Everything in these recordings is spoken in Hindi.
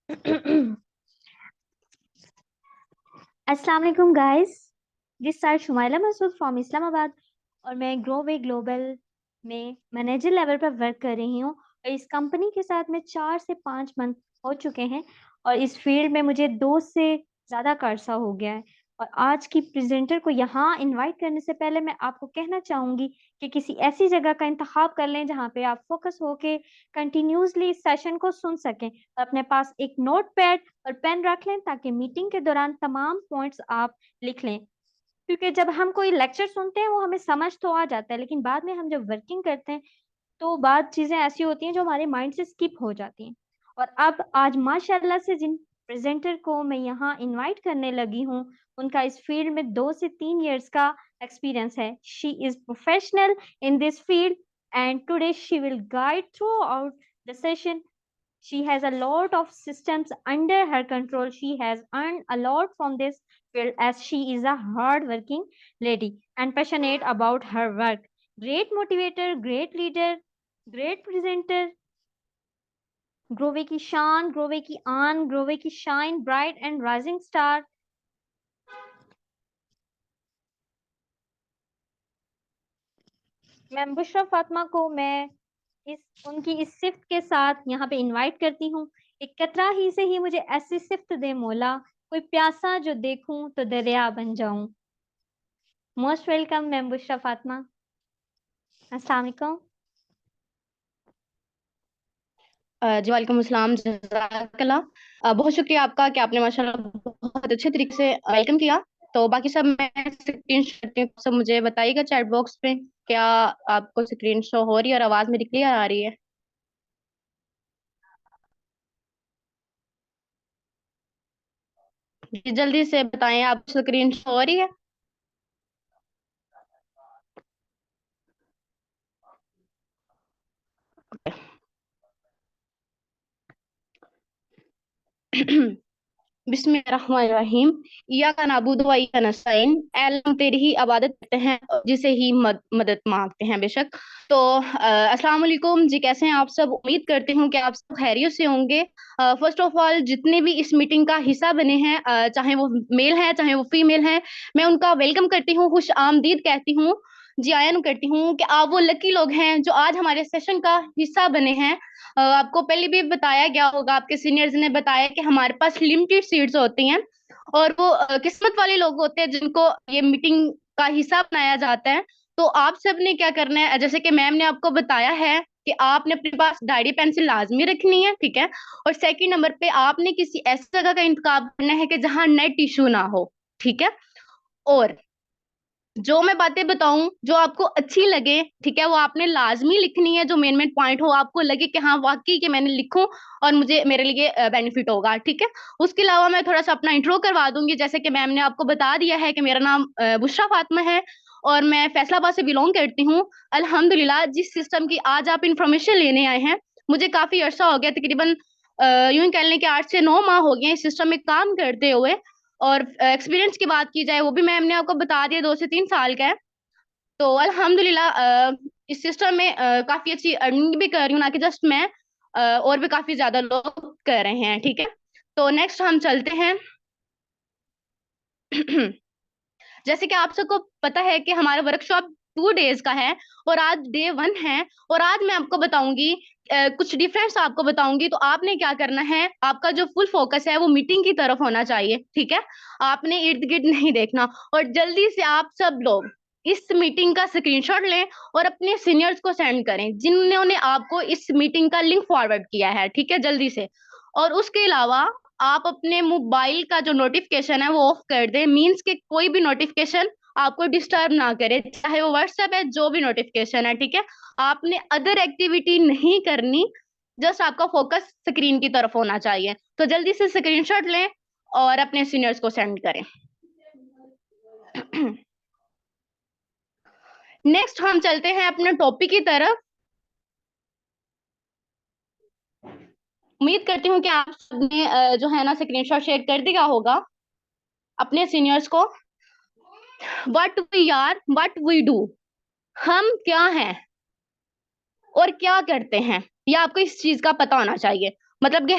अस्सलाम वालेकुम guys. This side Shumaila Masood from Islamabad और मैं ग्रोवे ग्लोबल में मैनेजर लेवल पर वर्क कर रही हूँ और इस कंपनी के साथ में 4 से 5 मंथ हो चुके हैं और इस फील्ड में मुझे 2 से ज़्यादा का अरसा हो गया है। और आज की प्रेजेंटर को यहाँ इनवाइट करने से पहले मैं आपको कहना चाहूँगी कि किसी ऐसी जगह का इंतखाब कर लें जहाँ पे आप फोकस होके कंटिन्यूअसली इस सेशन को सुन सकें और अपने पास एक नोट पैड और पेन रख लें ताकि मीटिंग के दौरान तमाम पॉइंट्स आप लिख लें। क्योंकि जब हम कोई लेक्चर सुनते हैं वो हमें समझ तो आ जाता है, लेकिन बाद में हम जब वर्किंग करते हैं तो बाद चीज़ें ऐसी होती हैं जो हमारे माइंड से स्किप हो जाती हैं। और अब आज माशाल्लाह से जिन प्रेज़ेंटर को मैं यहाँ इनवाइट करने लगी हूँ, उनका इस फ़ील्ड में 2 से 3 इयर्स का एक्सपीरियंस है। She is professional in this field and today she will guide through out the session. She has a lot of systems under her control. She has earned a lot from this field as she is a hard-working lady and passionate about her work. Great motivator, great leader, great presenter. ग्रोवे की शान, ग्रोवे की आन, ग्रोवे की shine, bright and rising star. Ma'am Bushra Fatima को मैं उनकी इस सिफ्त के साथ यहाँ पे इनवाइट करती हूँ. एक कतरा ही से ही मुझे ऐसी सिफ्त दे मौला, कोई प्यासा जो देखूं तो दरिया बन जाऊं. Most welcome ma'am Bushra Fatima. अस्सलाम वालेकुम. जी वालेकुम अस्सलाम जज़ाकल्लाह। बहुत शुक्रिया आपका कि आपने माशाल्लाह बहुत अच्छे तरीके से वेलकम किया। तो बाकी सब मैं स्क्रीन करती हूँ, सब मुझे बताइएगा चैट बॉक्स पे क्या आपको स्क्रीन शो हो रही है और आवाज मेरी क्लियर आ रही है। जी जल्दी से बताएं, आप स्क्रीन शो हो रही है। बिस्मिल्लाहिर्रहमानिर्रहीम। इया का नाबुदु व इय्याका नस्तईन। ऐ अल्लाह हम तेरी ही इबादत करते हैं और जिसे ही मदद मांगते हैं बेशक। तो अस्सलाम वालेकुम जी, कैसे हैं आप सब? उम्मीद करती हूँ कि आप सब खैरियत से होंगे। फर्स्ट ऑफ ऑल जितने भी इस मीटिंग का हिस्सा बने हैं, चाहे वो मेल है चाहे वो फीमेल है, मैं उनका वेलकम करती हूँ, खुश आमदीद कहती हूँ, जी आयन करती हूँ कि आप वो लकी लोग हैं जो आज हमारे सेशन का हिस्सा बने हैं। आपको पहले भी बताया गया होगा, आपके सीनियर्स ने बताया कि हमारे पास लिमिटेड सीट्स होती हैं और वो किस्मत वाले लोग होते हैं जिनको ये मीटिंग का हिस्सा बनाया जाता है। तो आप सब ने क्या करना है, जैसे कि मैम ने आपको बताया है कि आपने अपने पास डायरी पेंसिल लाजमी रखनी है, ठीक है। और सेकंड नंबर पे आपने किसी ऐसी जगह का इंतखाब करना है कि जहां नेट इशू ना हो, ठीक है। और जो मैं बातें बताऊं जो आपको अच्छी लगे, ठीक है, वो आपने लाजमी लिखनी है, जो मेन मेन पॉइंट हो आपको लगे कि हाँ वाकई कि मैंने लिखूं और मुझे मेरे लिए बेनिफिट होगा, ठीक है। उसके अलावा मैं थोड़ा सा अपना इंट्रो करवा दूंगी। जैसे कि मैम ने आपको बता दिया है कि मेरा नाम बुशरा फातिमा है और मैं फैसलाबाद से बिलोंग करती हूँ। अल्हम्दुलिल्लाह जिस सिस्टम की आज आप इंफॉर्मेशन लेने आए हैं, मुझे काफी अरसा हो गया, तकरीबन यूं ही कह लें कि 8 से 9 माह हो गए इस सिस्टम में काम करते हुए। और एक्सपीरियंस की बात की जाए वो भी मैम ने आपको बता दिया, 2 से 3 साल का है। तो अल्हम्दुलिल्लाह इस सिस्टम में काफी अच्छी अर्निंग भी कर रही हूँ, ना कि जस्ट मैं, और भी काफी ज्यादा लोग कर रहे हैं, ठीक है। तो नेक्स्ट हम चलते हैं। जैसे कि आप सबको पता है कि हमारा वर्कशॉप 2 डेज का है और आज डे 1 है। और आज मैं आपको बताऊंगी कुछ डिफरेंस आपको बताऊंगी। तो आपने क्या करना है, आपका जो फुल फोकस है वो मीटिंग की तरफ होना चाहिए, ठीक है। आपने इर्द गिर्द नहीं देखना। और जल्दी से आप सब लोग इस मीटिंग का स्क्रीनशॉट लें और अपने सीनियर्स को सेंड करें जिन्होंने आपको इस मीटिंग का लिंक फॉरवर्ड किया है, ठीक है, जल्दी से। और उसके अलावा आप अपने मोबाइल का जो नोटिफिकेशन है वो ऑफ कर दें, मीन्स के कोई भी नोटिफिकेशन आपको डिस्टर्ब ना करे, चाहे वो व्हाट्सएप है, जो भी नोटिफिकेशन है, ठीक है। आपने अदर एक्टिविटी नहीं करनी, जस्ट आपका फोकस स्क्रीन की तरफ होना चाहिए। तो जल्दी से स्क्रीनशॉट लें और अपने सीनियर्स को सेंड करें। नेक्स्ट हम चलते हैं अपने टॉपिक की तरफ। उम्मीद करती हूँ कि आप सबने जो है ना स्क्रीनशॉट शेयर कर दिया होगा अपने सीनियर्स को। What we are, what we do, हम क्या हैं और क्या करते हैं, ये आपको इस चीज का पता होना चाहिए। मतलब कि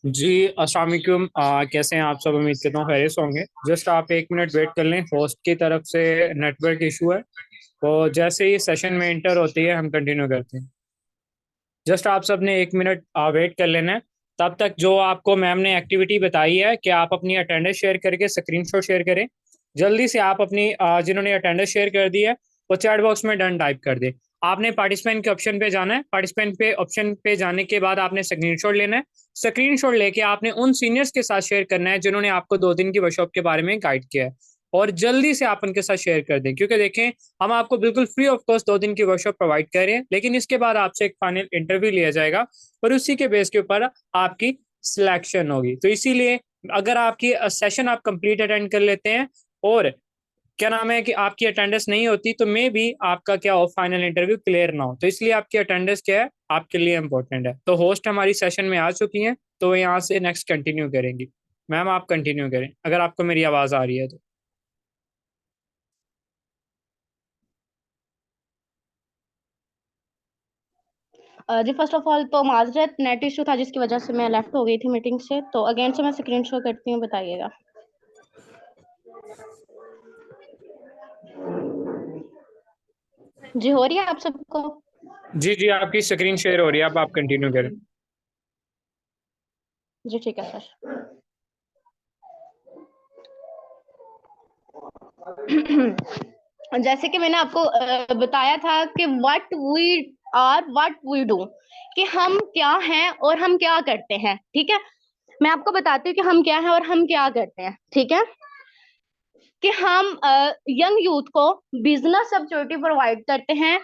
जी अस्सलाम वालेकुम। कैसे हैं आप सब? उम्मीद करता हूँ खैरियत से होंगे। जस्ट आप 1 मिनट वेट कर लें, होस्ट की तरफ से नेटवर्क इशू है। तो जैसे ही सेशन में इंटर होती है हम कंटिन्यू करते हैं। जस्ट आप सब ने 1 मिनट वेट कर लेना है। तब तक जो आपको मैम ने एक्टिविटी बताई है कि आप अपनी अटेंडेंस शेयर करके स्क्रीनशॉट शेयर करें। जल्दी से आप अपनी जिन्होंने अटेंडेंस शेयर कर दी है वो चैट बॉक्स में डन टाइप कर दे। आपने पार्टिसिपेंट के ऑप्शन पे जाना है। पार्टिसिपेंट पे ऑप्शन पे जाने के बाद आपने स्क्रीनशॉट लेना है। स्क्रीनशॉट लेके आपने उन सीनियर्स के साथ शेयर करना है जिन्होंने आपको 2 दिन की वर्कशॉप के बारे में गाइड किया है। और जल्दी से आप उनके साथ शेयर कर दें, क्योंकि देखें हम आपको बिल्कुल फ्री ऑफ कॉस्ट 2 दिन की वर्कशॉप प्रोवाइड कर रहे हैं, लेकिन इसके बाद आपसे एक फाइनल इंटरव्यू लिया जाएगा और उसी के बेस के ऊपर आपकी सिलेक्शन होगी। तो इसीलिए अगर आपकी सेशन आप कंप्लीट अटेंड कर लेते हैं और क्या नाम है कि आपकी अटेंडेंस नहीं होती तो मे भी आपका क्या हो, फाइनल इंटरव्यू क्लियर ना हो। तो इसलिए आपकी अटेंडेंस क्या है आपके लिए इंपॉर्टेंट है। तो होस्ट हमारी सेशन में आ चुकी हैं, तो यहाँ से नेक्स्ट कंटिन्यू करेंगी। मैम आप कंटिन्यू करें अगर आपको मेरी आवाज आ रही है तो। जी फर्स्ट ऑफ ऑल तो माजरत, नेट इशू था जिसकी वजह से मैं लेफ्ट हो गई थी मीटिंग से। तो अगेन से मैं स्क्रीन शो करती हूँ, बताइएगा। जी हो रही है आप सबको? जी जी आपकी स्क्रीन शेयर हो रही है, अब आप कंटिन्यू करें। जी ठीक है सर। जैसे कि मैंने आपको बताया था कि व्हाट वी डू, कि हम क्या हैं और हम क्या करते हैं। ठीक है, मैं आपको बताती हूँ कि हम क्या हैं और हम क्या करते हैं। ठीक है, कि हम यंग यूथ को बिजनेस अपॉर्चुनिटी प्रोवाइड करते हैं।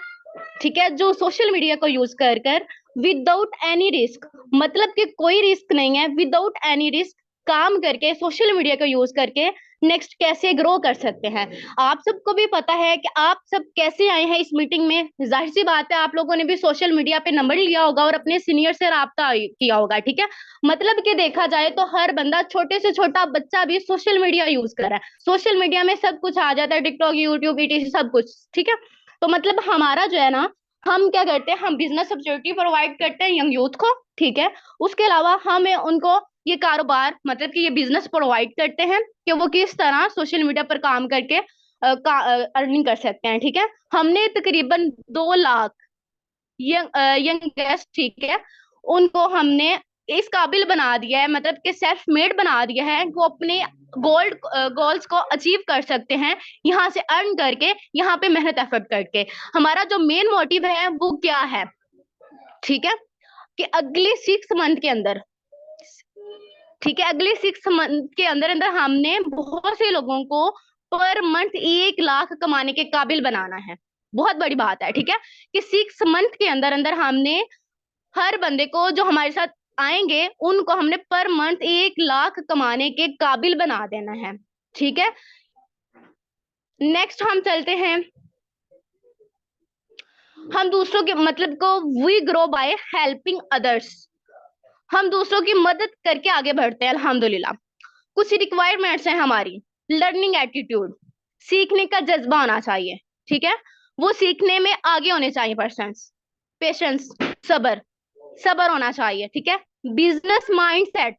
ठीक है, जो सोशल मीडिया को यूज कर कर विदाउट एनी रिस्क, मतलब कि कोई रिस्क नहीं है, विदाउट एनी रिस्क काम करके सोशल मीडिया को यूज करके नेक्स्ट कैसे ग्रो कर सकते हैं। आप सबको भी पता है कि आप सब कैसे आए हैं इस मीटिंग में। जाहिर सी बात है, आप लोगों ने भी सोशल मीडिया पे नंबर लिया होगा और अपने सीनियर से राब्ता किया होगा। ठीक है, मतलब कि देखा जाए तो हर बंदा, छोटे से छोटा बच्चा भी सोशल मीडिया यूज कर रहा है। सोशल मीडिया में सब कुछ आ जाता है, टिकटॉक, यूट्यूब, ईटीसी सब कुछ। ठीक है, तो मतलब हमारा जो है ना, हम क्या करते हैं, हम बिजनेस अपॉर्चुनिटी प्रोवाइड करते हैं यंग यूथ को। ठीक है, उसके अलावा हमें उनको ये कारोबार, मतलब कि ये बिजनेस प्रोवाइड करते हैं कि वो किस तरह सोशल मीडिया पर काम करके अर्निंग कर सकते हैं। ठीक है, हमने तकरीबन 2 लाख यंग गेस्ट, ठीक है, उनको हमने इस काबिल बना दिया है, मतलब कि सेल्फ मेड बना दिया है। वो अपने गोल्स को अचीव कर सकते हैं यहाँ से अर्न करके, यहाँ पे मेहनत एफर्ट करके। हमारा जो मेन मोटिव है वो क्या है? ठीक है, कि अगले 6 मंथ के अंदर, ठीक है, अगले 6 मंथ के अंदर अंदर हमने बहुत से लोगों को पर मंथ 1 लाख कमाने के काबिल बनाना है। बहुत बड़ी बात है। ठीक है, कि 6 मंथ के अंदर अंदर हमने हर बंदे को जो हमारे साथ आएंगे उनको हमने पर मंथ 1 लाख कमाने के काबिल बना देना है। ठीक है, नेक्स्ट हम चलते हैं, हम दूसरों के मतलब को we grow by helping others. हम दूसरों की मदद करके आगे बढ़ते हैं अल्हम्दुलिल्लाह। कुछ रिक्वायरमेंट्स हैं हमारी। लर्निंग एटीट्यूड, सीखने का जज्बा होना चाहिए। ठीक है, वो सीखने में आगे होने चाहिए पर्सन्स। पेशेंस, सबर, सबर होना चाहिए। ठीक है, बिजनेस माइंडसेट,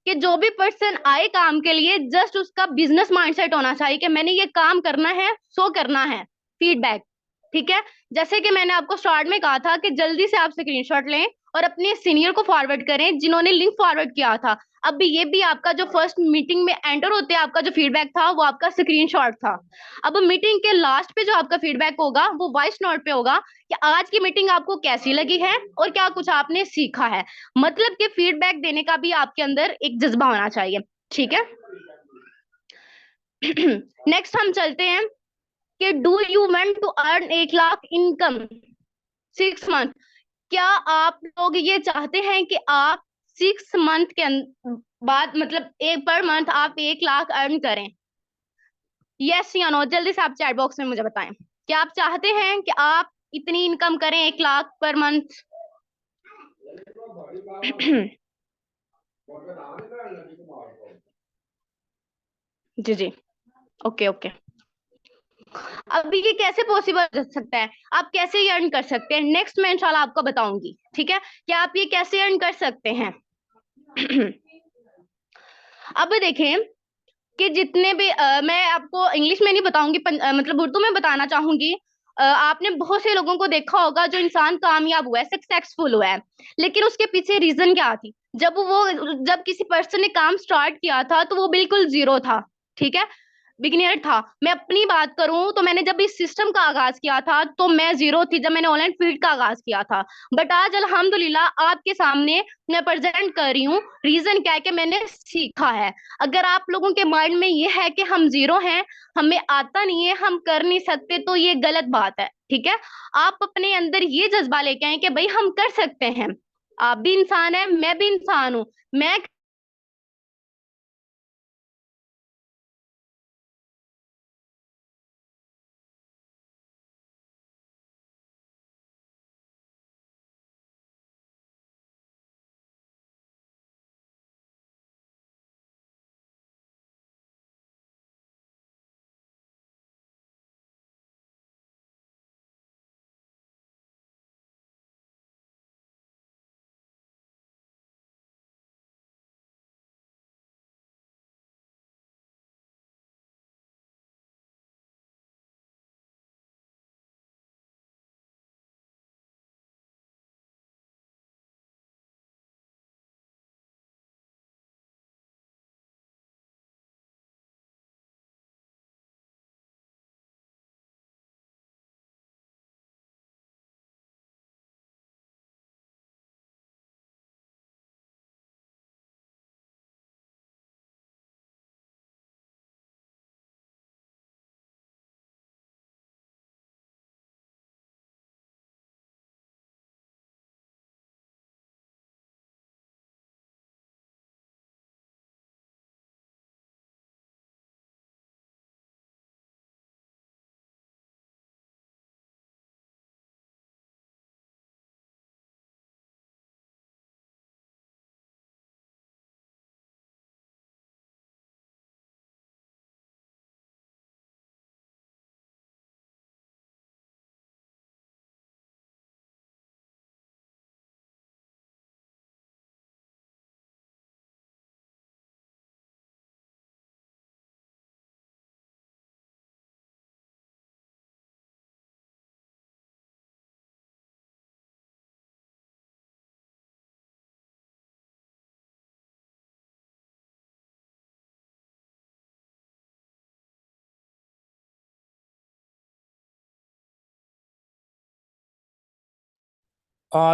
कि जो भी पर्सन आए काम के लिए जस्ट उसका बिजनेस माइंडसेट होना चाहिए कि मैंने ये काम करना है, सो करना है। फीडबैक, ठीक है, जैसे कि मैंने आपको स्टार्ट में कहा था कि जल्दी से आप स्क्रीनशॉट लें और अपने सीनियर को फॉरवर्ड करें जिन्होंने लिंक फॉरवर्ड किया था। अब भी ये भी आपका जो फर्स्ट मीटिंग में एंटर होते हैं, आपका जो फीडबैक था वो आपका स्क्रीनशॉट था। अब मीटिंग के लास्ट पे जो आपका फीडबैक होगा वो वॉइस नोट पे होगा कि आज की मीटिंग आपको कैसी लगी है और क्या कुछ आपने सीखा है। मतलब कि फीडबैक देने का भी आपके अंदर एक जज्बा होना चाहिए। ठीक है, नेक्स्ट हम चलते हैं कि do you want to earn 1 lakh income 6 month. क्या आप लोग ये चाहते हैं कि आप 6 मंथ के बाद मतलब एक पर मंथ आप 1 लाख अर्न करें? यस या नो, जल्दी से आप चैट बॉक्स में मुझे बताएं। क्या आप चाहते हैं कि आप इतनी इनकम करें 1 लाख पर मंथ? जी जी, ओके ओके। अब ये कैसे पॉसिबल हो सकता है, आप कैसे ये अर्न कर सकते हैं, नेक्स्ट मैं इंशाल्लाह आपको बताऊंगी, ठीक है? कि आप ये कैसे अर्न कर सकते हैं। अब देखें कि जितने भी मैं आपको इंग्लिश में नहीं बताऊंगी, मतलब उर्दू में बताना चाहूंगी। आपने बहुत से लोगों को देखा होगा जो इंसान कामयाब हुआ है, सक्सेसफुल हुआ है, लेकिन उसके पीछे रीजन क्या थी? जब किसी पर्सन ने काम स्टार्ट किया था तो वो बिल्कुल जीरो था, ठीक है, बिगिनियर था। मैं अपनी बात करूं तो मैंने जब इस सिस्टम का आगाज किया था तो मैं जीरो थी, जब मैंने ऑनलाइन फील्ड का आगाज किया था। बट आज अल्हम्दुलिल्लाह आपके सामने मैं प्रेजेंट कर रही हूँ। रीजन क्या है कि मैंने सीखा है। अगर आप लोगों के माइंड में ये है कि हम जीरो हैं, हमें आता नहीं है, हम कर नहीं सकते, तो ये गलत बात है, ठीक है? आप अपने अंदर ये जज्बा लेके आए कि भाई हम कर सकते हैं। आप भी इंसान है, मैं भी इंसान हूं। मैं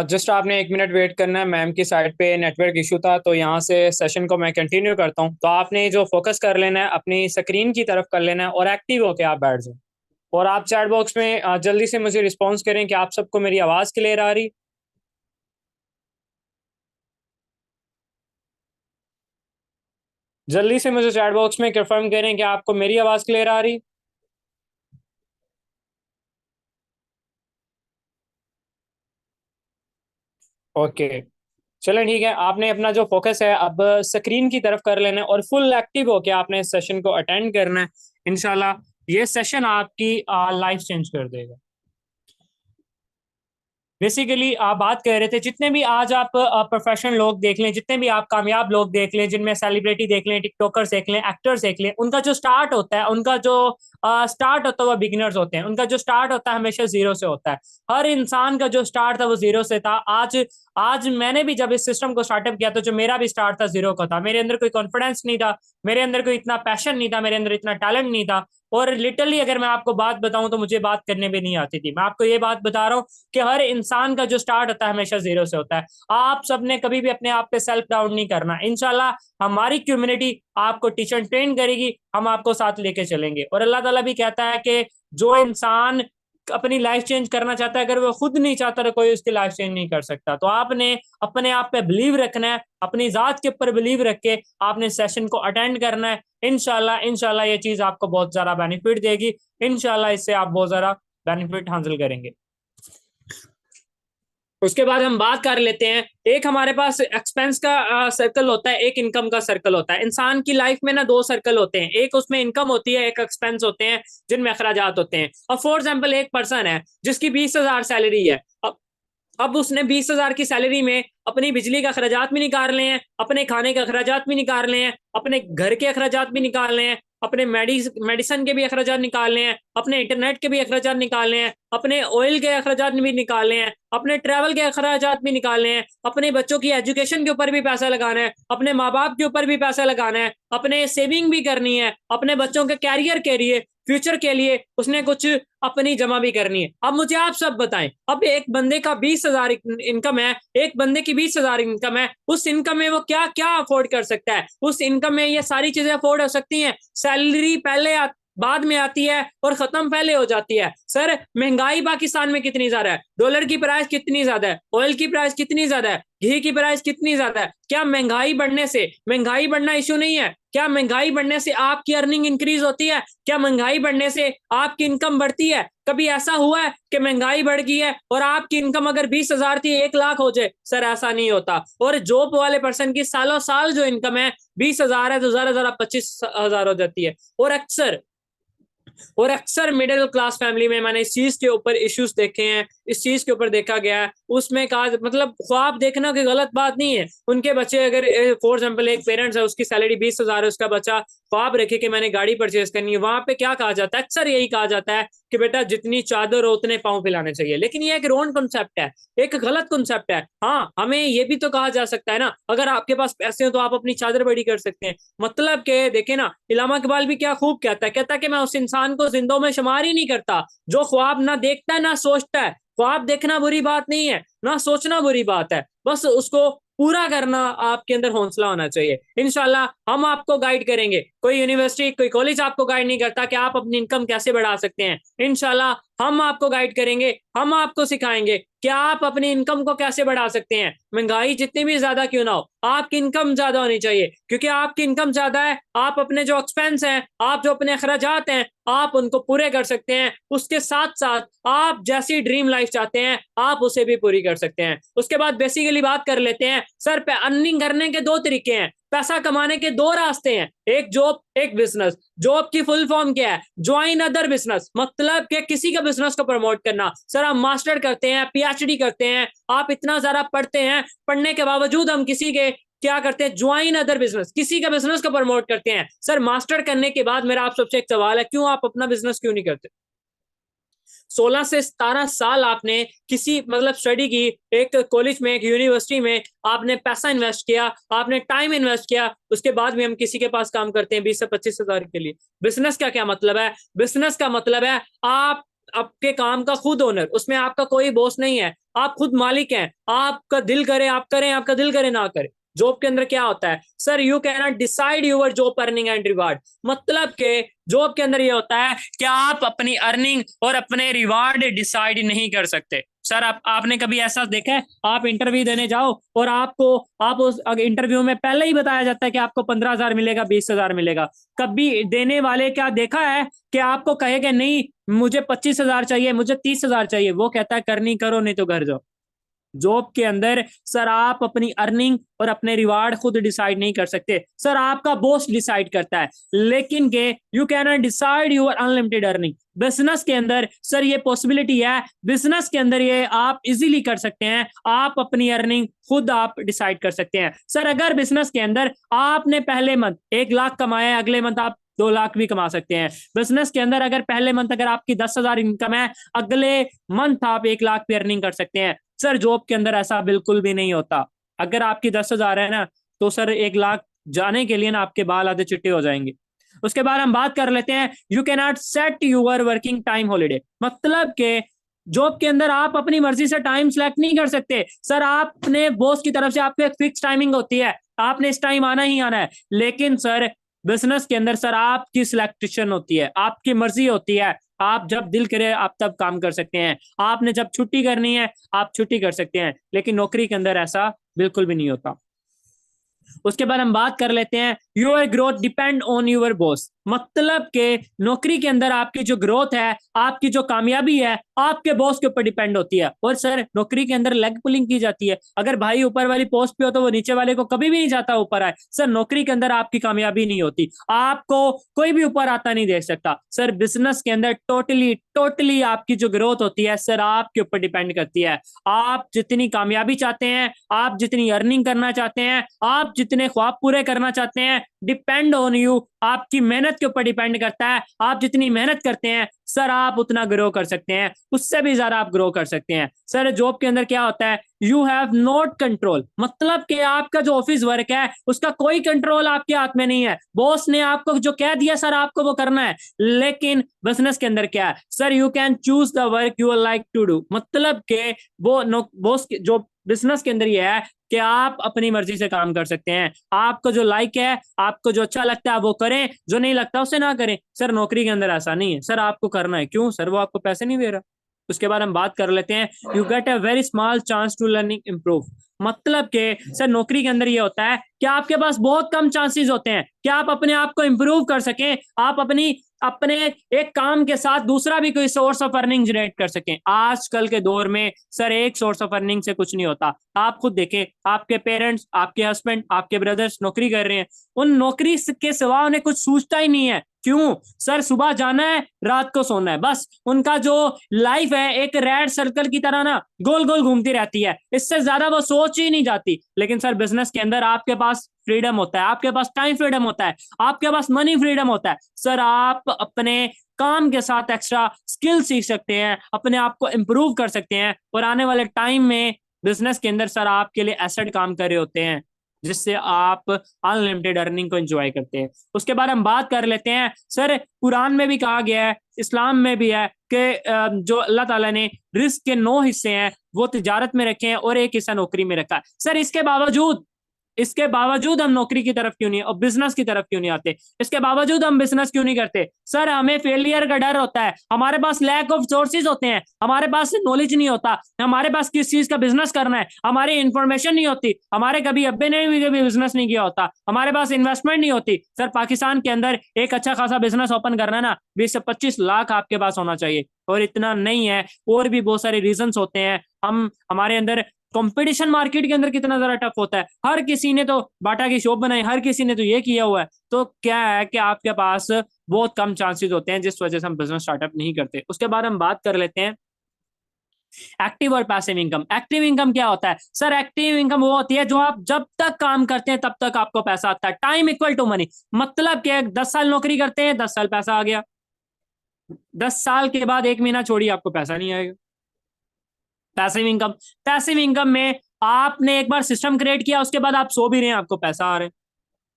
जस्ट आपने 1 मिनट वेट करना है। मैम की साइड पे नेटवर्क इशू था, तो यहाँ से सेशन को मैं कंटिन्यू करता हूँ। तो आपने जो फोकस कर लेना है अपनी स्क्रीन की तरफ कर लेना है और एक्टिव होके आप बैठ जाओ। और आप चैट बॉक्स में जल्दी से मुझे रिस्पॉन्स करें कि आप सबको मेरी आवाज़ क्लियर आ रही। जल्दी से मुझे चैट बॉक्स में कंफर्म करें कि आपको मेरी आवाज़ क्लियर आ रही। ओके, चलें ठीक है। आपने अपना जो फोकस है अब स्क्रीन की तरफ कर लेना है और फुल एक्टिव होके आपने इस सेशन को अटेंड करना है। इंशाल्लाह ये सेशन आपकी लाइफ चेंज कर देगा। बेसिकली आप बात कर रहे थे, जितने भी आज आप प्रोफेशनल लोग देख लें, जितने भी आप कामयाब लोग देख लें, जिनमें सेलिब्रिटी देख लें, टिकटॉकर्स देख लें, एक्टर्स देख लें, उनका जो स्टार्ट होता है, उनका जो स्टार्ट होता है वो बिगिनर्स होते हैं। उनका जो स्टार्ट होता है हमेशा जीरो से होता है। हर इंसान का जो स्टार्ट था वो जीरो से था। आज आज मैंने भी जब इस सिस्टम को स्टार्टअप किया तो जो मेरा भी स्टार्ट था जीरो का था। मेरे अंदर कोई कॉन्फिडेंस नहीं था, मेरे अंदर कोई इतना पैशन नहीं था, मेरे अंदर इतना टैलेंट नहीं था। और लिटरली अगर मैं आपको बात बताऊं तो मुझे बात करने भी नहीं आती थी। मैं आपको ये बात बता रहा हूँ कि हर इंसान का जो स्टार्ट होता है हमेशा जीरो से होता है। आप सबने कभी भी अपने आप पे सेल्फ डाउट नहीं करना। इंशाल्लाह हमारी कम्युनिटी आपको टीच एंड ट्रेन करेगी, हम आपको साथ लेके चलेंगे। और अल्लाह ताला भी कहता है कि जो इंसान अपनी लाइफ चेंज करना चाहता है, अगर वो खुद नहीं चाहता तो कोई उसकी लाइफ चेंज नहीं कर सकता। तो आपने अपने आप पे बिलीव रखना है, अपनी जात के ऊपर बिलीव रख के आपने सेशन को अटेंड करना है। इंशाल्लाह ये चीज आपको बहुत ज्यादा बेनिफिट देगी। इंशाल्लाह इससे आप बहुत ज्यादा बेनिफिट हासिल करेंगे। उसके बाद हम बात कर लेते हैं, एक हमारे पास एक्सपेंस का सर्कल होता है, एक इनकम का सर्कल होता है। इंसान की लाइफ में ना दो सर्कल होते हैं, एक उसमें इनकम होती है, एक एक्सपेंस होते हैं जिनमें अखराजात होते हैं। और फॉर एग्जाम्पल एक पर्सन है जिसकी 20,000 सैलरी है। अब उसने 20,000 की सैलरी में अपनी बिजली का अखराजात भी निकालने हैं, अपने खाने के अखराजात भी निकालने हैं, अपने घर के अखराजात भी निकालने हैं, अपने मेडिसिन के भी अखराजात निकालने हैं, अपने इंटरनेट के भी अखराजात निकालने हैं, अपने ऑयल के अखराजात भी निकालने हैं, अपने ट्रैवल के अखराजात भी निकालने हैं, अपने बच्चों की एजुकेशन के ऊपर भी पैसा लगाना है, अपने माँ बाप के ऊपर भी पैसा लगाना है, अपने सेविंग भी करनी है, अपने बच्चों के कैरियर के लिए, फ्यूचर के लिए उसने कुछ अपनी जमा भी करनी है। अब मुझे आप सब बताएं, अब एक बंदे का 20,000 इनकम है, एक बंदे की 20,000 इनकम है, उस इनकम में वो क्या क्या अफोर्ड कर सकता है? उस इनकम में ये सारी चीजें अफोर्ड हो सकती हैं। सैलरी बाद में आती है और खत्म पहले हो जाती है। सर महंगाई पाकिस्तान में कितनी ज्यादा है, डॉलर की प्राइस कितनी ज्यादा है, ऑयल की प्राइस कितनी ज्यादा है, घी की प्राइस कितनी ज्यादा है। क्या महंगाई बढ़ना इशू नहीं है? क्या महंगाई बढ़ने से आपकी अर्निंग इंक्रीज होती है? क्या महंगाई बढ़ने से आपकी इनकम बढ़ती है? कभी ऐसा हुआ है कि महंगाई बढ़ गई है और आपकी इनकम अगर 20,000 थी 1 लाख हो जाए? सर ऐसा नहीं होता। और जॉब वाले पर्सन की सालों साल जो इनकम है 20,000 है तो ज़रा 25,000 हो जाती है। और अक्सर मिडिल क्लास फैमिली में मैंने इस चीज के ऊपर इश्यूज देखे हैं, इस चीज के ऊपर देखा गया है। उसमें कहा मतलब ख्वाब देखना कोई गलत बात नहीं है। उनके बच्चे अगर फॉर एग्जाम्पल एक पेरेंट्स है, उसकी सैलरी 20,000 है, उसका बच्चा ख्वाब रखे कि मैंने गाड़ी परचेज करनी है, वहां पे क्या कहा जाता है? अक्सर यही कहा जाता है कि बेटा जितनी चादर हो उतने पाँव फैलाने चाहिए। लेकिन ये एक रॉन्ग कंसेप्ट है, एक गलत कंसेप्ट है। हाँ, हमें ये भी तो कहा जा सकता है ना, अगर आपके पास पैसे हो तो आप अपनी चादर बड़ी कर सकते हैं। मतलब के देखे ना, इलामा इकबाल भी क्या खूब कहता है कि मैं उस इंसान को जिंदों में शुमार ही नहीं करता जो ख्वाब ना देखता है ना सोचता है। ख्वाब देखना बुरी बात नहीं है, ना सोचना बुरी बात है, बस उसको पूरा करना आपके अंदर हौसला होना चाहिए। इंशाल्लाह हम आपको गाइड करेंगे। कोई यूनिवर्सिटी कोई कॉलेज आपको गाइड नहीं करता कि आप अपनी इनकम कैसे बढ़ा सकते हैं। इंशाल्लाह हम आपको गाइड करेंगे, हम आपको सिखाएंगे कि आप अपनी इनकम को कैसे बढ़ा सकते हैं। महंगाई जितनी भी ज्यादा क्यों ना हो, आपकी इनकम ज्यादा होनी चाहिए, क्योंकि आपकी इनकम ज्यादा है, आप अपने जो एक्सपेंस हैं, आप जो अपने अखराजात हैं, आप उनको पूरे कर सकते हैं। उसके साथ साथ आप जैसी ड्रीम लाइफ चाहते हैं आप उसे भी पूरी कर सकते हैं। उसके बाद बेसिकली बात कर लेते हैं, सर पे अर्निंग करने के 2 तरीके हैं, पैसा कमाने के 2 रास्ते हैं, एक जॉब एक बिजनेस। जॉब की फुल फॉर्म क्या है? ज्वाइन अदर बिजनेस, मतलब कि किसी का बिजनेस को प्रमोट करना। सर हम मास्टर करते हैं, पीएचडी करते हैं, आप इतना ज्यादा पढ़ते हैं, पढ़ने के बावजूद हम किसी के क्या करते हैं? ज्वाइन अदर बिजनेस, किसी का बिजनेस को प्रमोट करते हैं। सर मास्टर करने के बाद मेरा आप सबसे एक सवाल है, क्यों आप अपना बिजनेस क्यों नहीं करते? 16 से 17 साल आपने किसी मतलब स्टडी की, एक कॉलेज में, एक यूनिवर्सिटी में आपने पैसा इन्वेस्ट किया, आपने टाइम इन्वेस्ट किया, उसके बाद भी हम किसी के पास काम करते हैं 20 से 25,000 के लिए। बिजनेस का क्या मतलब है? बिजनेस का मतलब है आप आपके काम का खुद ओनर, उसमें आपका कोई बॉस नहीं है, आप खुद मालिक हैं। आपका दिल करे आप करें, आपका दिल करे ना करें। जॉब के अंदर क्या होता है? Sir you can not decide your job earning and reward, मतलब के जॉब के अंदर ये होता है कि आप अपनी अर्निंग और अपने रिवार्ड डिसाइड नहीं कर सकते। सर आपने कभी ऐसा देखा है? आप इंटरव्यू देने जाओ और आप उस इंटरव्यू में पहले ही बताया जाता है कि आपको 15,000 मिलेगा, 20,000 मिलेगा। कभी देने वाले क्या देखा है कि आपको कहेगा नहीं मुझे 25,000 चाहिए, मुझे 30,000 चाहिए? वो कहता है करनी करो नहीं तो घर जाओ। जॉब के अंदर सर आप अपनी अर्निंग और अपने रिवार्ड खुद डिसाइड नहीं कर सकते, सर आपका बॉस डिसाइड करता है। लेकिन के you can not decide your unlimited earning. Business के अंदर सर ये पॉसिबिलिटी है, बिजनेस के अंदर ये आप इजीली कर सकते हैं, आप अपनी अर्निंग खुद आप डिसाइड कर सकते हैं। सर अगर बिजनेस के अंदर आपने पहले मंथ 1 लाख कमाया है, अगले मंथ आप 2 लाख भी कमा सकते हैं। बिजनेस के अंदर अगर पहले मंथ अगर आपकी 10,000 इनकम है, अगले मंथ आप 1 लाख पे अर्निंग कर सकते हैं। सर जॉब के अंदर ऐसा बिल्कुल भी नहीं होता। अगर आपकी 10,000 है ना तो सर 1 लाख जाने के लिए ना आपके बाल आधे चिट्टे हो जाएंगे। उसके बाद हम बात कर लेते हैं, you can not set your working time holiday, मतलब के जॉब के अंदर आप अपनी मर्जी से टाइम सेलेक्ट नहीं कर सकते। सर आपने बॉस की तरफ से आपको एक फिक्स टाइमिंग होती है, आपने इस टाइम आना ही आना है। लेकिन सर बिजनेस के अंदर सर आपकी सिलेक्शन होती है, आपकी मर्जी होती है, आप जब दिल करे आप तब काम कर सकते हैं, आपने जब छुट्टी करनी है आप छुट्टी कर सकते हैं, लेकिन नौकरी के अंदर ऐसा बिल्कुल भी नहीं होता। उसके बाद हम बात कर लेते हैं your growth depend on your boss, मतलब के नौकरी के अंदर आपकी जो ग्रोथ है, आपकी जो कामयाबी है, आपके बॉस के ऊपर डिपेंड होती है। और सर नौकरी के अंदर लेग पुलिंग की जाती है, अगर भाई ऊपर वाली पोस्ट पे हो तो वो नीचे वाले को कभी भी नहीं चाहता ऊपर आए। सर नौकरी के अंदर आपकी कामयाबी नहीं होती, आपको कोई भी ऊपर आता नहीं देख सकता। सर बिजनेस के अंदर टोटली टोटली आपकी जो ग्रोथ होती है सर आपके ऊपर डिपेंड करती है। आप जितनी कामयाबी चाहते हैं, आप जितनी अर्निंग करना चाहते हैं, आप जितने ख्वाब पूरे करना चाहते हैं, डिपेंड ऑन यू, आपकी मेहनत के ऊपर डिपेंड करता है। आप जितनी मेहनत करते हैं सर आप उतना ग्रो कर सकते हैं, उससे भी ज्यादा आप ग्रो कर सकते हैं। सर जॉब के अंदर क्या होता है, यू हैव नॉट कंट्रोल, मतलब कि आपका जो ऑफिस वर्क है उसका कोई कंट्रोल आपके हाथ में नहीं है, बॉस ने आपको जो कह दिया सर आपको वो करना है। लेकिन बिजनेस के अंदर क्या है sir, you can choose the work you like to do, मतलब कि वो बॉस जो बिजनेस के अंदर ये है कि आप अपनी मर्जी से काम कर सकते हैं, आपको जो लाइक है, आपको जो अच्छा लगता है वो करें, जो नहीं लगता उसे ना करें। सर नौकरी के अंदर ऐसा नहीं है, सर आपको करना है, क्यों सर वो आपको पैसे नहीं दे रहा। उसके बाद हम बात कर लेते हैं you get a very small chance to learning improve, मतलब के सर नौकरी के अंदर ये होता है कि आपके पास बहुत कम चांसेस होते हैं कि आप अपने आप को इम्प्रूव कर सकें, आप अपने एक काम के साथ दूसरा भी कोई सोर्स ऑफ अर्निंग जनरेट कर सकें। आजकल के दौर में सर एक सोर्स ऑफ अर्निंग से कुछ नहीं होता। आप खुद देखें, आपके पेरेंट्स, आपके हस्बैंड, आपके ब्रदर्स नौकरी कर रहे हैं, उन नौकरी के सिवा उन्हें कुछ सूझता ही नहीं है। क्यों सर, सुबह जाना है रात को सोना है, बस उनका जो लाइफ है एक रेड सर्कल की तरह ना गोल गोल घूमती रहती है, इससे ज्यादा वो सोच ही नहीं जाती। लेकिन सर बिजनेस के अंदर आपके पास फ्रीडम होता है, आपके पास टाइम फ्रीडम होता है, आपके पास मनी फ्रीडम होता है। सर आप अपने काम के साथ एक्स्ट्रा स्किल सीख सकते हैं, अपने आप को इंप्रूव कर सकते हैं, और आने वाले टाइम में बिजनेस के अंदर सर आपके लिए एसेट काम कर रहे होते हैं, जिससे आप अनलिमिटेड अर्निंग को एंजॉय करते हैं। उसके बाद हम बात कर लेते हैं सर, कुरान में भी कहा गया है, इस्लाम में भी है कि जो अल्लाह ताला ने रिस्क के 9 हिस्से हैं वो तिजारत में रखे हैं और 1 हिस्सा नौकरी में रखा है। सर इसके बावजूद हम नौकरी की तरफ क्यों नहीं और बिजनेस की तरफ क्यों नहीं आते, इसके बावजूद हम बिजनेस क्यों नहीं करते। सर हमें फेलियर का डर होता है, हमारे पास लैक ऑफ सोर्सेज होते हैं, हमारे पास नॉलेज नहीं होता, हमारे पास किस चीज का बिजनेस करना है, हमारी इंफॉर्मेशन नहीं होती, हमारे कभी अब्बे ने भी कभी बिजनेस नहीं किया होता, हमारे पास इन्वेस्टमेंट नहीं होती। सर पाकिस्तान के अंदर एक अच्छा खासा बिजनेस ओपन करना है ना, 20 से 25 लाख आपके पास होना चाहिए, और इतना नहीं है। और भी बहुत सारे रीजंस होते हैं, हमारे अंदर कंपटीशन मार्केट के अंदर कितना ज्यादा टफ होता है, हर किसी ने तो बाटा की शॉप बनाई, हर किसी ने तो ये किया हुआ है, तो क्या है कि आपके पास बहुत कम चांसेस होते हैं, जिस वजह से हम बिजनेस स्टार्टअप नहीं करते। उसके बाद हम बात कर लेते हैं एक्टिव और पैसिव इनकम। एक्टिव इनकम क्या होता है सर, एक्टिव इनकम वो होती है जो आप जब तक काम करते हैं तब तक आपको पैसा आता है, टाइम इक्वल टू मनी, मतलब क्या, 10 साल नौकरी करते हैं 10 साल पैसा आ गया, 10 साल के बाद 1 महीना छोड़िए आपको पैसा नहीं आएगा। पैसिव इनकम में आपने एक बार सिस्टम क्रिएट किया, उसके बाद आप सो भी रहे हैं आपको पैसा आ रहा है,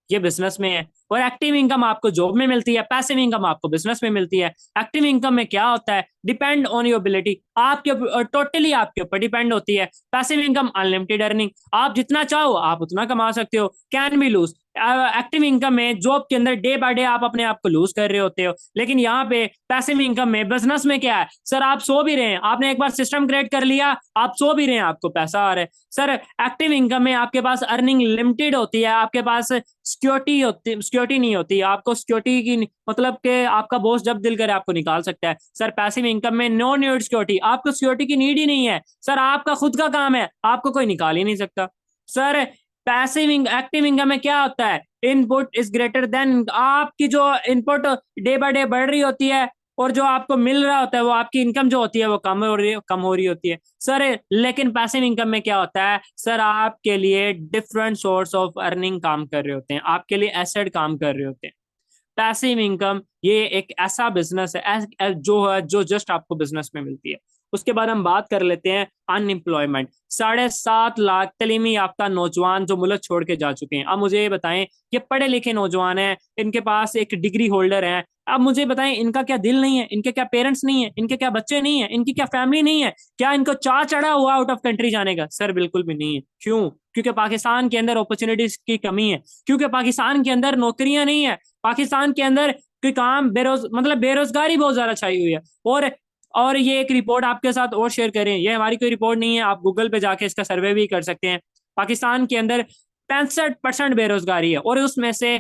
ये बिजनेस में है। और एक्टिव इनकम आपको जॉब में मिलती है, पैसिव इनकम आपको बिजनेस में मिलती है। एक्टिव इनकम में क्या होता है, डिपेंड ऑन योर एबिलिटी, आपके टोटली आपके ऊपर डिपेंड होती है। पैसिव इनकम अनलिमिटेड अर्निंग, आप जितना चाहो आप उतना कमा सकते हो, can be lose. Active income में जॉब के अंदर डे बाय डे आप अपने आप को लूज कर रहे होते हो, लेकिन यहाँ पे पैसिव इनकम में बिजनेस में क्या है सर, आप सो भी रहे हैं, आपने एक बार सिस्टम क्रिएट कर लिया, आप सो भी रहे हैं आपको पैसा आ रहा है। सर एक्टिव इनकम में आपके पास अर्निंग लिमिटेड होती है, आपके पास सिक्योरिटी नहीं होती, आपको सिक्योरिटी की मतलब कि आपका बॉस जब दिल करे आपको निकाल सकता है। सर पैसिव इनकम में नो नीड सिक्योरिटी, आपको सिक्योरिटी की नीड ही नहीं है, सर आपका खुद का काम है, आपको कोई निकाल ही नहीं सकता। सर एक्टिव इनकम में क्या होता है, इनपुट इज ग्रेटर देन, आपकी जो इनपुट डे बाय डे बढ़ रही होती है और जो आपको मिल रहा होता है वो आपकी इनकम जो होती है वो कम हो रही होती है। सर लेकिन पैसिव इनकम में क्या होता है सर, आपके लिए डिफरेंट सोर्स ऑफ अर्निंग काम कर रहे होते हैं, आपके लिए एसेट काम कर रहे होते हैं। पैसिव इनकम ये एक ऐसा बिजनेस है जो जस्ट आपको बिजनेस में मिलती है। उसके बाद हम बात कर लेते हैं अनएम्प्लॉयमेंट। 7.5 लाख तलीमी याफ्ता नौजवान जो मुल्क छोड़ के जा चुके हैं। अब मुझे ये बताएं, ये पढ़े लिखे नौजवान हैं, इनके पास एक डिग्री होल्डर है, अब मुझे बताएं इनका क्या दिल नहीं है, इनके क्या पेरेंट्स नहीं है, इनके क्या बच्चे नहीं है, इनकी क्या फैमिली नहीं है, क्या इनको चाह चढ़ा हुआ आउट ऑफ कंट्री जाने का? सर बिल्कुल भी नहीं है। क्यों? क्योंकि पाकिस्तान के अंदर अपॉर्चुनिटीज की कमी है, क्योंकि पाकिस्तान के अंदर नौकरियां नहीं है। पाकिस्तान के अंदर कोई काम मतलब बेरोजगारी बहुत ज्यादा छाई हुई है। और ये एक रिपोर्ट आपके साथ और शेयर करें, ये हमारी कोई रिपोर्ट नहीं है, आप गूगल पे जाके इसका सर्वे भी कर सकते हैं। पाकिस्तान के अंदर 65% बेरोजगारी है और उसमें से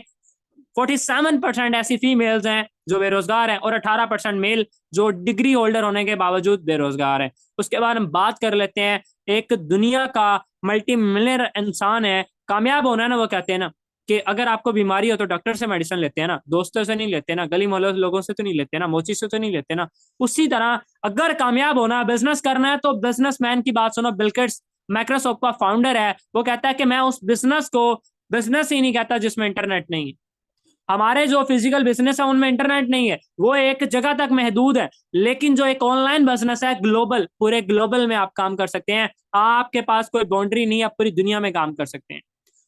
47% ऐसी फीमेल्स हैं जो बेरोजगार हैं और 18% मेल जो डिग्री होल्डर होने के बावजूद बेरोजगार है। उसके बाद हम बात कर लेते हैं, एक दुनिया का मल्टी मिलियनर इंसान है, कामयाब होना है ना, वो कहते हैं ना कि अगर आपको बीमारी हो तो डॉक्टर से मेडिसिन लेते हैं ना, दोस्तों से नहीं लेते ना, गली मोहल्ले लोगों से तो नहीं लेते ना, मोची से तो नहीं लेते ना। उसी तरह अगर कामयाब होना, बिजनेस करना है तो बिजनेसमैन की बात सुनो। बिल गेट्स माइक्रोसॉफ्ट का फाउंडर है, वो कहता है कि मैं उस बिजनेस को बिजनेस ही नहीं कहता जिसमें इंटरनेट नहीं है। हमारे जो फिजिकल बिजनेस है उनमें इंटरनेट नहीं है, वो एक जगह तक महदूद है। लेकिन जो एक ऑनलाइन बिजनेस है, ग्लोबल, पूरे ग्लोबल में आप काम कर सकते हैं, आपके पास कोई बाउंड्री नहीं है, आप पूरी दुनिया में काम कर सकते हैं।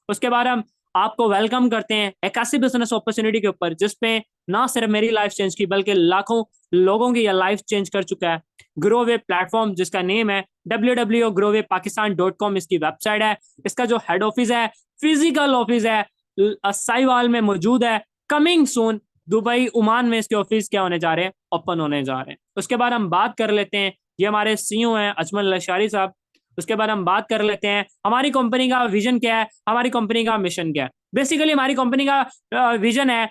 उसके बाद हम आपको वेलकम करते हैं एक ऐसी बिजनेस अपॉर्चुनिटी के ऊपर जिसपे ना सिर्फ मेरी लाइफ चेंज की बल्कि लाखों लोगों की यह लाइफ चेंज कर चुका है। ग्रोवे प्लेटफॉर्म, जिसका नेम है www.growwaypakistan.com, इसकी वेबसाइट है। इसका जो हेड ऑफिस है, फिजिकल ऑफिस है, साइवाल में मौजूद है। कमिंग सून दुबई, ओमान में इसके ऑफिस क्या होने जा रहे हैं, ओपन होने जा रहे हैं। उसके बाद हम बात कर लेते हैं, ये हमारे सीईओ हैं अजमल लशारी साहब। उसके बाद हम बात कर लेते हैं हमारी कंपनी का विजन क्या है, हमारी कंपनी का मिशन क्या है। बेसिकली हमारी कंपनी का विजन है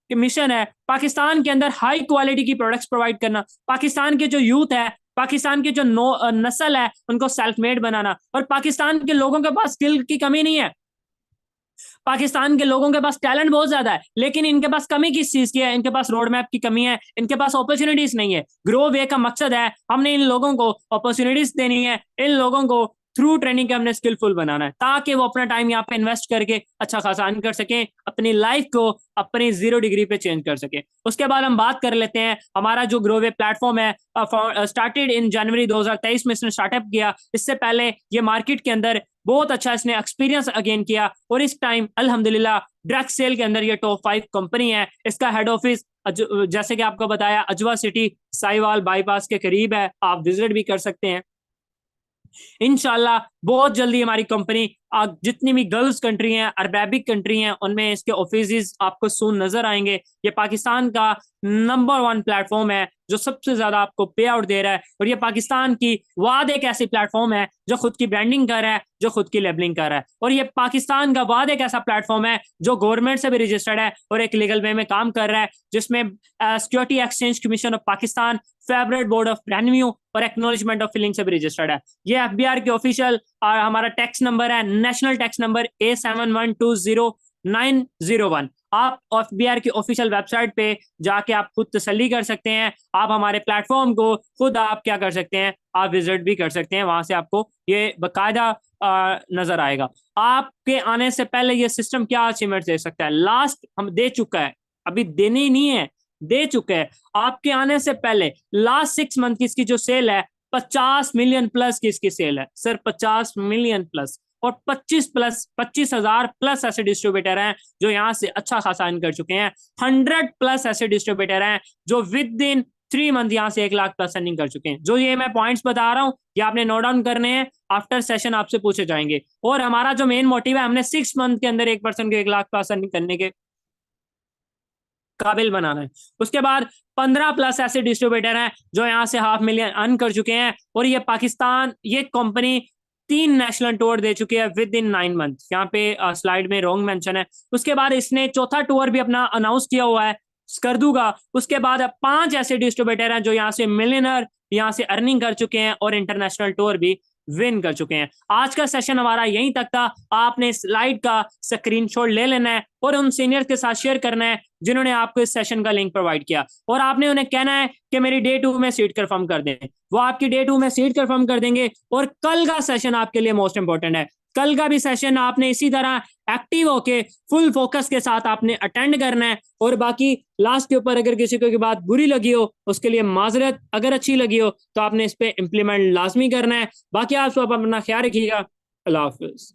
कि मिशन है पाकिस्तान के अंदर हाई क्वालिटी की प्रोडक्ट्स प्रोवाइड करना, पाकिस्तान के जो यूथ है, पाकिस्तान की जो नस्ल है, उनको सेल्फ मेड बनाना। और पाकिस्तान के लोगों के पास स्किल की कमी नहीं है, पाकिस्तान के लोगों के पास टैलेंट बहुत ज्यादा है, लेकिन इनके पास कमी किस चीज की है, इनके पास रोड मैप की कमी है, इनके पास अपॉर्चुनिटीज नहीं है। ग्रो वे का मकसद है हमने इन लोगों को अपॉर्चुनिटीज देनी है, इन लोगों को थ्रू ट्रेनिंग के हमने स्किलफुल बनाना है ताकि वो अपना टाइम यहाँ पे इन्वेस्ट करके अच्छा खासा अर्न कर सके, अपनी लाइफ को अपनी 0 डिग्री पे चेंज कर सके। उसके बाद हम बात कर लेते हैं हमारा जो ग्रोवे प्लेटफॉर्म है, स्टार्टेड इन जनवरी 2023 में इसने स्टार्टअप किया। इससे पहले ये मार्केट के अंदर बहुत अच्छा इसने एक्सपीरियंस अगेन किया और इस टाइम अल्हम्दुलिल्लाह ड्रग सेल के अंदर ये टॉप 5 कंपनी है। इसका हेड ऑफिस जैसे कि आपको बताया अजवा सिटी साहिवाल बाईपास के करीब है, आप विजिट भी कर सकते हैं। इंशाल्लाह बहुत जल्दी हमारी कंपनी जितनी भी गर्ल्स कंट्री हैं, अरबैबिक कंट्री हैं, उनमें इसके ऑफिस आपको सून नजर आएंगे। ये पाकिस्तान का नंबर 1 प्लेटफॉर्म है जो सबसे ज्यादा आपको पे आउट दे रहा है और ये पाकिस्तान की वाद एक ऐसी प्लेटफॉर्म है जो खुद की ब्रांडिंग कर रहा है, जो खुद की लेबलिंग कर रहा है। और ये पाकिस्तान का वाद एक ऐसा प्लेटफॉर्म है जो गवर्नमेंट से भी रजिस्टर्ड है और एक लीगल वे में काम कर रहा है, जिसमें security exchange commission of Pakistan, federal board of revenue और एक्नॉलेजमेंट ऑफ फिलिंग से भी रजिस्टर्ड है। ये एफबीआर के ऑफिशियल हमारा टैक्स नंबर है, नेशनल टैक्स नंबर A71200901। आप एफबीआर की ऑफिशियल वेबसाइट पे जाके आप खुद तसल्ली कर सकते हैं। आप हमारे प्लेटफॉर्म को खुद आप क्या कर सकते हैं, आप विजिट भी कर सकते हैं, वहां से आपको ये बाकायदा नजर आएगा। आपके आने से पहले ये सिस्टम क्या अचीवमेंट दे सकता है, लास्ट हम दे चुका है, अभी देनी नहीं है, दे चुके हैं। आपके आने से पहले लास्ट 6 मंथ की इसकी जो सेल है 50 मिलियन प्लस की इसकी सेल है, सर 50 मिलियन प्लस। और 25,000 प्लस ऐसे डिस्ट्रीब्यूटर हैं जो यहाँ से अच्छा खासा अर्न कर चुके हैं। 100 प्लस ऐसे डिस्ट्रीब्यूटर हैं जो विद इन 3 मंथ यहाँ से 1 लाख प्लस अर्निंग कर चुके हैं। जो ये मैं पॉइंट्स बता रहा हूँ ये आपने नोट डाउन करने हैं, आफ्टर सेशन आपसे पूछे जाएंगे। और हमारा जो मेन मोटिव है, हमने 6 मंथ के अंदर 1% को 1 लाख प्लस अर्निंग करने के काबिल बनाना है। उसके बाद 15 प्लस ऐसे डिस्ट्रीब्यूटर हैं जो यहाँ से 500,000 अर्न कर चुके हैं और ये पाकिस्तान, ये कंपनी 3 नेशनल टूर दे चुकी है विद इन 9 मंथ। यहाँ पे स्लाइड में रॉन्ग मेंशन है। उसके बाद इसने चौथा टूर भी अपना अनाउंस किया हुआ है स्कर्दू का। उसके बाद 5 ऐसे डिस्ट्रीब्यूटर हैं जो यहाँ से मिलियनर, यहाँ से अर्निंग कर चुके हैं और इंटरनेशनल टूर भी विन कर चुके हैं। आज का सेशन हमारा यहीं तक था। आपने स्लाइड का स्क्रीनशॉट ले लेना है और उन सीनियर के साथ शेयर करना है जिन्होंने आपको इस सेशन का लिंक प्रोवाइड किया, और आपने उन्हें कहना है कि मेरी डे 2 में सीट कंफर्म कर दें। वो आपकी डे 2 में सीट कंफर्म कर देंगे। और कल का सेशन आपके लिए मोस्ट इंपॉर्टेंट है। कल का भी सेशन आपने इसी तरह एक्टिव होके फुल फोकस के साथ आपने अटेंड करना है। और बाकी लास्ट के ऊपर अगर किसी को की बात बुरी लगी हो उसके लिए माजरत, अगर अच्छी लगी हो तो आपने इस पे इम्प्लीमेंट लाजमी करना है। बाकी आप सब अपना ख्याल रखिएगा। अल्लाह हाफिज।